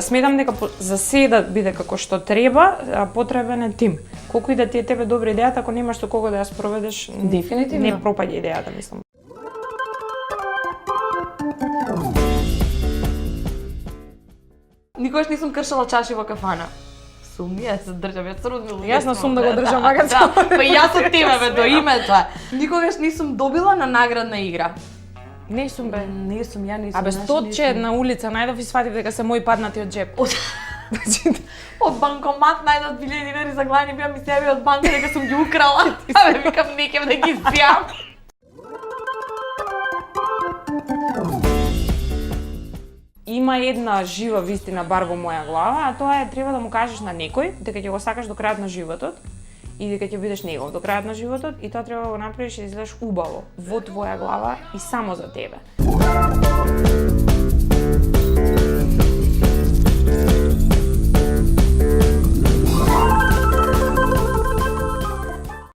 сметам дека за се да биде како што треба, потребен е тим. Колку и да ти е тебе добра идејата, ако немаш со кого да ја спроведеш, Дефинитивно. не пропаѓа идејата, мислам. Никогаш не сум кршала чаши во кафана. Сум, јас се држам, јас трудно. Јас на сум да го држам вака. Па јас од тебе бе до името. Никогаш не сум добила на наградна игра. Не сум бе. Не сум, ја не сум. Абе, знаеш, стотче не сум. на улица најдов и сватив дека се мои паднати од джеп. Од банкомат најдов 1000 динари за глајани, бија ми се јави од банка дека сум ги украла. Абе, викам, не ќе да ги зјам. Има една жива вистина бар во моја глава, а тоа е треба да му кажеш на некој дека ќе го сакаш до крајот на животот и дека ќе бидеш негов до крајот на животот и тоа треба да го направиш и да изгледаш убаво во твоја глава и само за тебе.